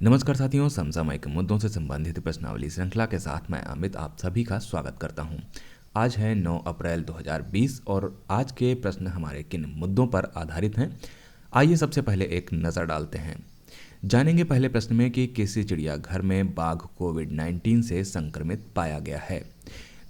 नमस्कार साथियों, समसामयिक मुद्दों से संबंधित प्रश्नावली श्रृंखला के साथ मैं अमित आप सभी का स्वागत करता हूं। आज है 9 अप्रैल 2020 और आज के प्रश्न हमारे किन मुद्दों पर आधारित हैं, आइए सबसे पहले एक नज़र डालते हैं। जानेंगे पहले प्रश्न में कि किस चिड़ियाघर में बाघ कोविड-19 से संक्रमित पाया गया है।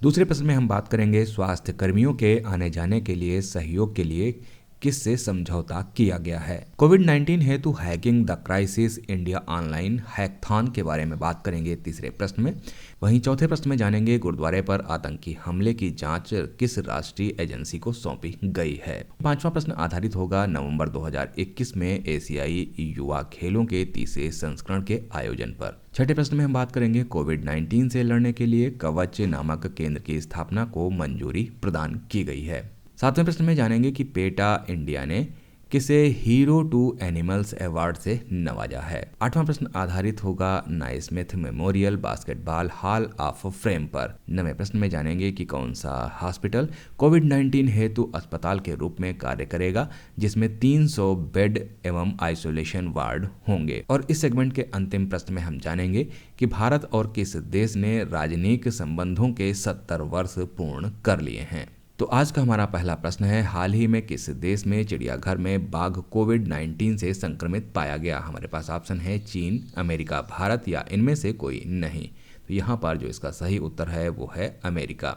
दूसरे प्रश्न में हम बात करेंगे स्वास्थ्य कर्मियों के आने जाने के लिए सहयोग के लिए किससे समझौता किया गया है। कोविड-19 हेतु hacking the crisis India online hackathon के बारे में बात करेंगे तीसरे प्रश्न में। वहीं चौथे प्रश्न में जानेंगे गुरुद्वारे पर आतंकी हमले की जांच किस राष्ट्रीय एजेंसी को सौंपी गई है। पांचवा प्रश्न आधारित होगा नवंबर 2021 में एशियाई युवा खेलों के तीसरे संस्करण के आयोजन पर। छठे प्रश्न में हम बात करेंगे कोविड-19 से लड़ने के लिए कवच नामक केंद्र की स्थापना को मंजूरी प्रदान की गई है। सातवें प्रश्न में जानेंगे कि पेटा इंडिया ने किसे हीरो टू एनिमल्स अवार्ड से नवाजा है। आठवां प्रश्न आधारित होगा Naismith memorial basketball hall of fame पर। नवें प्रश्न में जानेंगे कि कौन सा हॉस्पिटल कोविड-19 हेतु अस्पताल के रूप में कार्य करेगा, जिसमें 300 बेड एवं आइसोलेशन वार्ड होंगे। और इस सेगमेंट के अंतिम प्रश्न में हम जानेंगे कि भारत और किस देश ने राजनयिक संबंधों के 70 वर्ष पूर्ण कर लिए हैं। तो आज का हमारा पहला प्रश्न है, हाल ही में किस देश में चिड़ियाघर में बाघ कोविड-19 से संक्रमित पाया गया। हमारे पास ऑप्शन है चीन, अमेरिका, भारत या इनमें से कोई नहीं। तो यहाँ पर जो इसका सही उत्तर है वो है अमेरिका।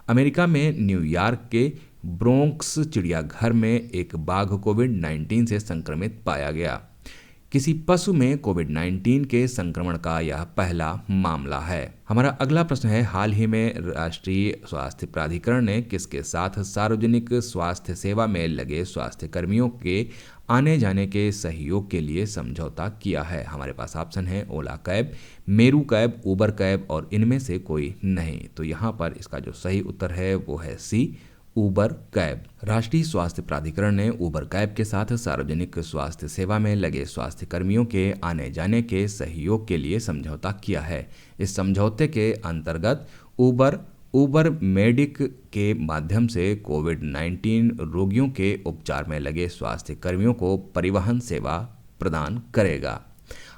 अमेरिका में न्यूयॉर्क के ब्रोंक्स चिड़ियाघर में एक बाघ कोविड-19 से संक्रमित पाया गया। किसी पशु में कोविड-19 के संक्रमण का यह पहला मामला है। हमारा अगला प्रश्न है, हाल ही में राष्ट्रीय स्वास्थ्य प्राधिकरण ने किसके साथ सार्वजनिक स्वास्थ्य सेवा में लगे स्वास्थ्य कर्मियों के आने जाने के सहयोग के लिए समझौता किया है। हमारे पास ऑप्शन है ओला cab, Meru cab, Uber cab और इनमें से कोई नहीं। तो यहाँ पर इसका जो सही उत्तर है वो है सी, उबर कैब। राष्ट्रीय स्वास्थ्य प्राधिकरण ने उबर कैब के साथ सार्वजनिक स्वास्थ्य सेवा में लगे स्वास्थ्य कर्मियों के आने जाने के सहयोग के लिए समझौता किया है। इस समझौते के अंतर्गत उबर मेडिक के माध्यम से कोविड-19 रोगियों के उपचार में लगे स्वास्थ्य कर्मियों को परिवहन सेवा प्रदान करेगा।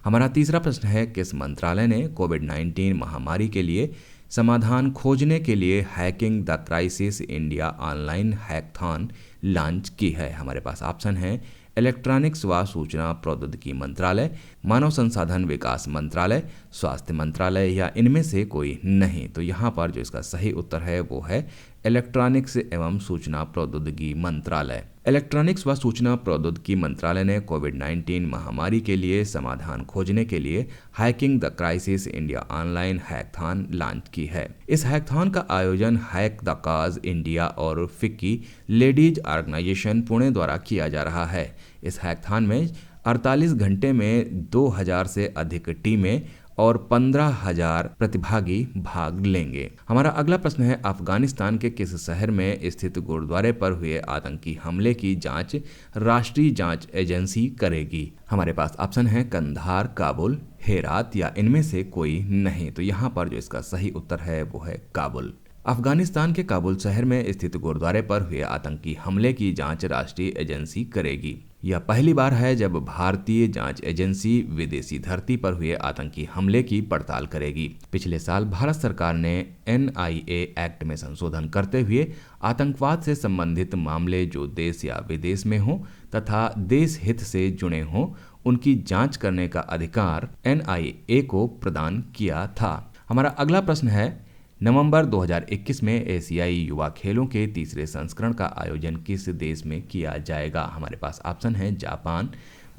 हमारा तीसरा प्रश्न है, किस मंत्रालय ने कोविड-19 महामारी के लिए समाधान खोजने के लिए hacking the crisis India online hackathon launch की है। हमारे पास ऑप्शन है इलेक्ट्रॉनिक्स व सूचना प्रौद्योगिकी मंत्रालय, मानव संसाधन विकास मंत्रालय, स्वास्थ्य मंत्रालय या इनमें से कोई नहीं। तो यहाँ पर जो इसका सही उत्तर है वो है इलेक्ट्रॉनिक्स एवं सूचना प्रौद्योगिकी मंत्रालय। इलेक्ट्रॉनिक्स व सूचना प्रौद्योगिकी मंत्रालय ने कोविड-19 महामारी के लिए समाधान खोजने के लिए hacking the crisis India online hackathon launch की है। इस हैकथॉन का आयोजन हैक द कॉज इंडिया और फिक्की लेडीज ऑर्गेनाइजेशन पुणे द्वारा किया जा रहा है। इस हैकथॉन में 48 घंटे में 2000 से अधिक टीमें और 15,000 प्रतिभागी भाग लेंगे। हमारा अगला प्रश्न है, अफगानिस्तान के किस शहर में स्थित गुरुद्वारे पर हुए आतंकी हमले की जांच राष्ट्रीय जांच एजेंसी करेगी। हमारे पास ऑप्शन है कंधार, काबुल, हेरात या इनमें से कोई नहीं। तो यहाँ पर जो इसका सही उत्तर है वो है काबुल। अफगानिस्तान के काबुल शहर में स्थित गुरुद्वारे पर हुए आतंकी हमले की जांच राष्ट्रीय एजेंसी करेगी। यह पहली बार है जब भारतीय जांच एजेंसी विदेशी धरती पर हुए आतंकी हमले की पड़ताल करेगी। पिछले साल भारत सरकार ने NIA एक्ट में संशोधन करते हुए आतंकवाद से संबंधित मामले जो देश या विदेश में हों तथा देश हित से जुड़े हों उनकी जांच करने का अधिकार NIA को प्रदान किया था। हमारा अगला प्रश्न है, नवंबर 2021 में एशियाई युवा खेलों के तीसरे संस्करण का आयोजन किस देश में किया जाएगा। हमारे पास ऑप्शन है जापान,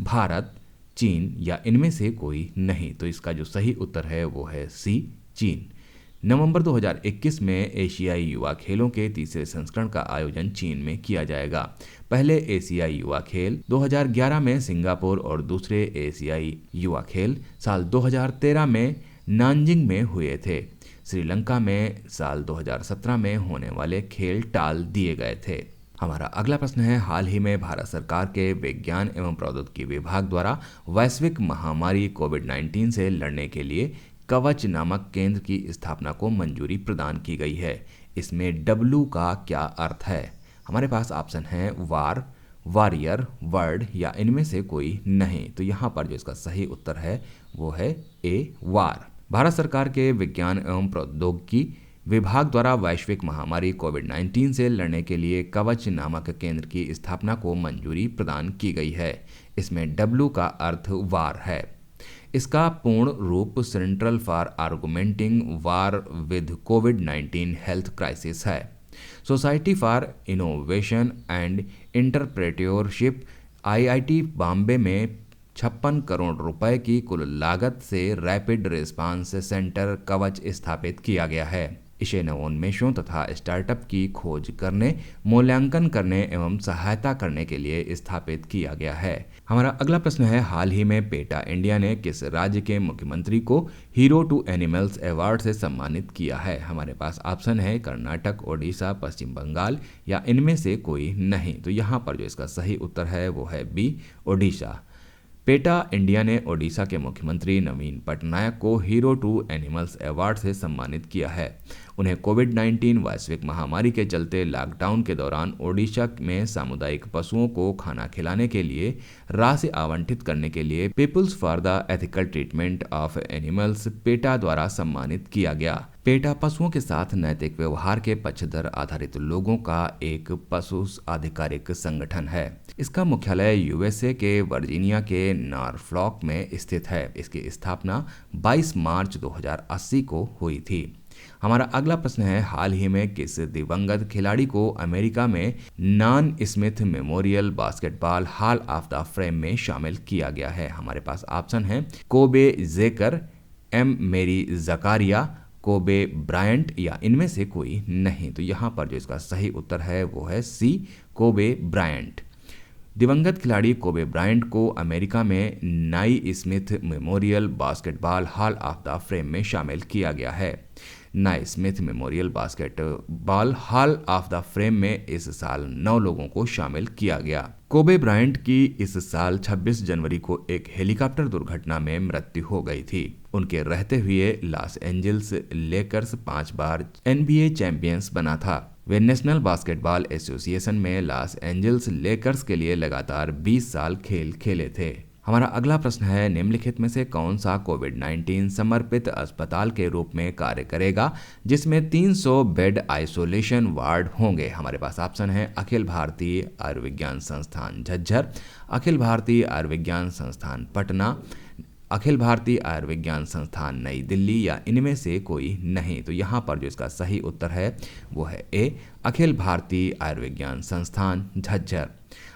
भारत, चीन या इनमें से कोई नहीं। तो इसका जो सही उत्तर है वो है सी, चीन। नवंबर 2021 में एशियाई युवा खेलों के तीसरे संस्करण का आयोजन चीन में किया जाएगा। पहले एशियाई युवा खेल 2011 में सिंगापुर और दूसरे एशियाई युवा खेल साल 2013 में नानजिंग में हुए थे। श्रीलंका में साल 2017 में होने वाले खेल टाल दिए गए थे। हमारा अगला प्रश्न है, हाल ही में भारत सरकार के विज्ञान एवं प्रौद्योगिकी विभाग द्वारा वैश्विक महामारी कोविड-19 से लड़ने के लिए कवच नामक केंद्र की स्थापना को मंजूरी प्रदान की गई है। इसमें W का क्या अर्थ है। हमारे पास ऑप्शन है वार, वॉरियर, वर्ड या इनमें से कोई नहीं। तो यहाँ पर जो इसका सही उत्तर है वो है ए, वार। भारत सरकार के विज्ञान एवं प्रौद्योगिकी विभाग द्वारा वैश्विक महामारी कोविड-19 से लड़ने के लिए कवच नामक केंद्र की स्थापना को मंजूरी प्रदान की गई है। इसमें W का अर्थ वार है। इसका पूर्ण रूप central for augmenting war with कोविड-19 हेल्थ क्राइसिस है। Society for innovation and entrepreneurship IIT Bombay में 56 करोड़ रुपए की कुल लागत से रैपिड रिस्पांस सेंटर कवच स्थापित किया गया है। इसे नवोन्मेषों तथा स्टार्टअप की खोज करने, मूल्यांकन करने एवं सहायता करने के लिए स्थापित किया गया है। हमारा अगला प्रश्न है, हाल ही में पेटा इंडिया ने किस राज्य के मुख्यमंत्री को हीरो टू एनिमल्स अवार्ड से सम्मानित किया है? हमारे पास ऑप्शन है कर्नाटक, ओडिशा, पश्चिम बंगाल या इनमें से कोई नहीं। तो यहाँ पर जो इसका सही उत्तर है वो है बी, ओडिशा। पेटा इंडिया ने ओडिशा के मुख्यमंत्री नवीन पटनायक को हीरो टू एनिमल्स अवार्ड से सम्मानित किया है। उन्हें कोविड-19 वैश्विक महामारी के चलते लॉकडाउन के दौरान ओडिशा में सामुदायिक पशुओं को खाना खिलाने के लिए राशि आवंटित करने के लिए people's for the ethical treatment of animals PETA द्वारा सम्मानित किया गया। पेटा पशुओं के साथ नैतिक व्यवहार के पक्षधर आधारित लोगों का एक पशु आधिकारिक संगठन है। इसका मुख्यालय USA के वर्जीनिया के नॉरफ्लॉक में स्थित है। इसकी स्थापना 22 मार्च 2080 को हुई थी। हमारा अगला प्रश्न है, हाल ही में किस दिवंगत खिलाड़ी को अमेरिका में Naismith memorial basketball hall of the fame में शामिल किया गया है? हमारे पास ऑप्शन है कोबे जेकर, M. मेरी जकारिया, कोबे ब्रायंट या इनमें से कोई नहीं। तो यहाँ पर जो इसका सही उत्तर है वो है सी, कोबे ब्रायंट। दिवंगत खिलाड़ी कोबे ब्रायंट को अमेरिका में नाई Smith memorial basketball hall of the fame में शामिल किया गया है। नाई Smith memorial basketball hall of the fame में इस साल 9 लोगों को शामिल किया गया। कोबे ब्रायंट की इस साल 26 जनवरी को एक हेलीकॉप्टर दुर्घटना में मृत्यु हो गई थी। उनके रहते हुए लॉस एंजल्स लेकर्स 5 बार NBA चैंपियंस बना था। वे नेशनल बास्केटबॉल एसोसिएशन में लॉस एंजल्स लेकर्स के लिए लगातार 20 साल खेल खेले थे। हमारा अगला प्रश्न है, निम्नलिखित में से कौन सा कोविड-19 समर्पित अस्पताल के रूप में कार्य करेगा जिसमें 300 बेड आइसोलेशन वार्ड होंगे? हमारे पास ऑप्शन है अखिल भारतीय आयुर्विज्ञान संस्थान झज्जर, अखिल भारतीय आयुर्विज्ञान संस्थान पटना, अखिल भारतीय आयुर्विज्ञान संस्थान नई दिल्ली या इनमें से कोई नहीं। तो यहाँ पर जो इसका सही उत्तर है वो है ए, अखिल भारतीय आयुर्विज्ञान संस्थान झज्जर।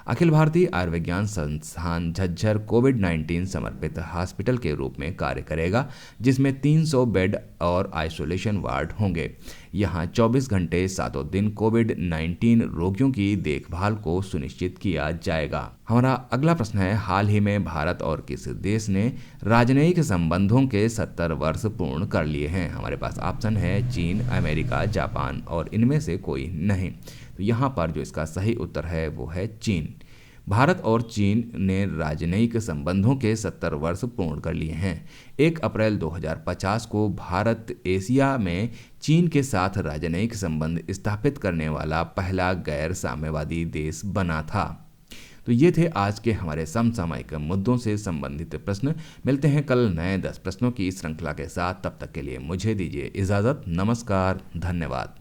अखिल भारतीय आयुर्विज्ञान संस्थान झज्जर कोविड-19 समर्पित हॉस्पिटल के रूप में कार्य करेगा जिसमें 300 बेड और आइसोलेशन वार्ड होंगे। यहाँ 24 घंटे 7 दिन कोविड-19 रोगियों की देखभाल को सुनिश्चित किया जाएगा। हमारा अगला प्रश्न है, हाल ही में भारत और किस देश ने राजनयिक संबंधों के 70 वर्ष पूर्ण कर लिए हैं? हमारे पास ऑप्शन है चीन, अमेरिका, जापान और इनमें से कोई नहीं। तो यहाँ पर जो इसका सही उत्तर है वो है चीन। भारत और चीन ने राजनयिक संबंधों के 70 वर्ष पूर्ण कर लिए हैं। 1 अप्रैल 2050 को भारत एशिया में चीन के साथ राजनयिक संबंध स्थापित करने वाला पहला गैर साम्यवादी देश बना था। तो ये थे आज के हमारे समसामयिक मुद्दों से संबंधित प्रश्न। मिलते हैं कल नए 10 प्रश्नों की श्रृंखला के साथ। तब तक के लिए मुझे दीजिए इजाज़त। नमस्कार, धन्यवाद।